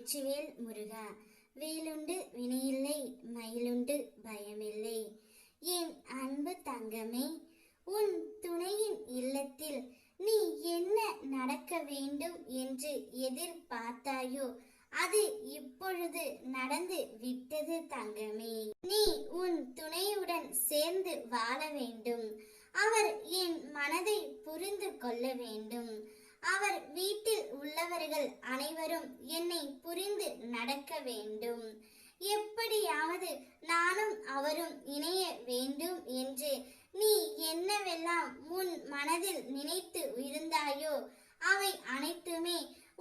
வெற்றிவேல் முருகா. வேலுண்டு வினையில்லை, மயிலுண்டு பயமில்லை. என் அன்பு தங்கமே, உன் துணையின் இல்லத்தில் நீ என்ன நடக்க வேண்டும் என்று எதிர்பார்த்தாயோ அது இப்பொழுது நடந்து விட்டது தங்கமே. நீ உன் துணையுடன் சேர்ந்து வாழ வேண்டும். அவர் என் மனதை புரிந்து கொள்ள வேண்டும். அவர் வீட்டில் உள்ளவர்கள் அனைவரும் என்னை புரிந்து நடக்க வேண்டும். எப்படியாவது நானும் அவரும் இணைய வேண்டும் என்று நீ என்னவெல்லாம் உன் மனதில் நினைத்து இருந்தாயோ அவை அனைத்துமே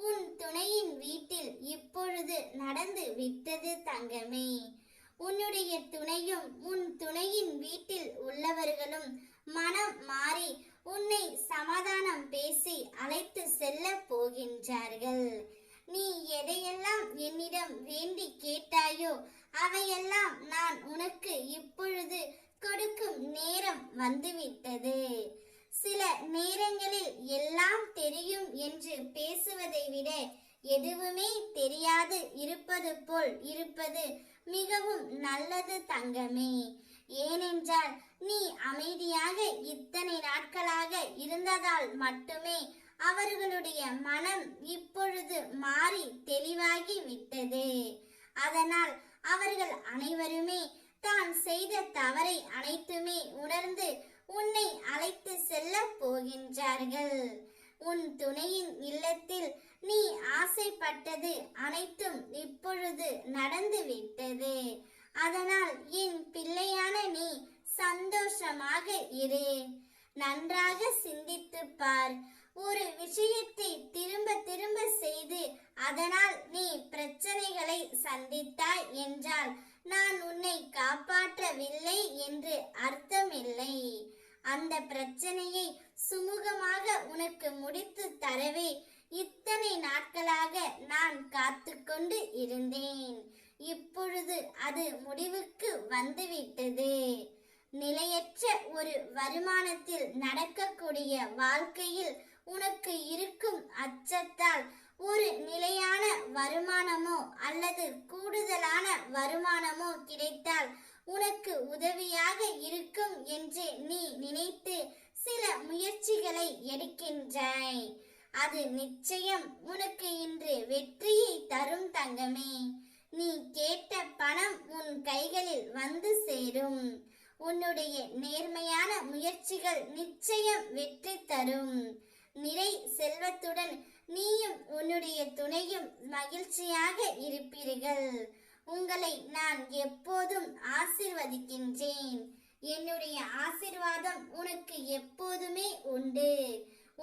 உன் துணையின் வீட்டில் இப்பொழுது நடந்து விட்டது தங்கமே. உன்னுடைய துணையும் உன் துணையின் வீட்டில் உள்ளவர்களும் மனம் மாறி உன்னை சமாதானம் பேசி அழைத்து செல்ல போகின்றார்கள். நீ எதையெல்லாம் என்னிடம் வேண்டி கேட்டாயோ அவையெல்லாம் நான் உனக்கு இப்பொழுது கொடுக்கும் நேரம் வந்துவிட்டது. சில நேரங்களில் எல்லாம் தெரியும் என்று பேசுவதை விட எதுவுமே தெரியாது இருப்பது போல் இருப்பது மிகவும் நல்லது தங்கமே. ஏனென்றால் நீ அமைதியாக இத்தனை நாட்களாக இருந்ததால் மட்டுமே அவர்களுடைய மனம் இப்பொழுது மாறி தெளிவாகி விட்டது. அதனால் அவர்கள் அனைவருமே தான் செய்த தவறை அனைத்துமே உணர்ந்து உன்னை அழைத்து செல்ல போகின்றார்கள். உன் துணையின் இல்லத்தில் நீ ஆசைப்பட்டது அனைத்தும் இப்பொழுது நடந்து விட்டது. அதனால் என் பிள்ளையான நீ சந்தோஷமாக இரு. நன்றாக சிந்தித்து பார். ஒரு விஷயத்தை திரும்ப திரும்ப செய்து அதனால் நீ பிரச்சனைகளை சந்தித்தாய் என்றால் நான் உன்னை காப்பாற்றவில்லை என்று அர்த்தமில்லை. அந்த பிரச்சனையை சுமூகமாக உனக்கு முடித்து தரவே இத்தனை நாட்களாக நான் காத்து கொண்டு இருந்தேன். இப்பொழுது அது முடிவுக்கு வந்துவிட்டது. நிலையற்ற ஒரு வருமானத்தில் நடக்கக்கூடிய வாழ்க்கையில் உனக்கு இருக்கும் அச்சத்தால் ஒரு நிலையான வருமானமோ அல்லது கூடுதலான வருமானமோ கிடைத்தால் உனக்கு உதவியாக இருக்கும் என்று நீ நினைத்து சில முயற்சிகளை எடுக்கின்றாய். அது நிச்சயம் உனக்கு இன்று வெற்றியை தரும் தங்கமே. நீ கேட்ட பணம் உன் கைகளில் வந்து சேரும். உன்னுடைய நேர்மையான முயற்சிகள் நிச்சயம் வெற்றி தரும். நிறை செல்வத்துடன் நீயும் உன்னுடைய துணையும் மகிழ்ச்சியாக இருப்பீர்கள். உங்களை நான் எப்போதும் ஆசீர்வதிக்கின்றேன். என்னுடைய ஆசீர்வாதம் உனக்கு எப்போதுமே உண்டு.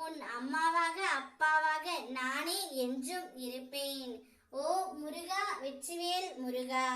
உன் அம்மாவாக அப்பாவாக நானே என்றும் இருப்பேன். ஓ முருகா, வெற்றிவேல் முருகா.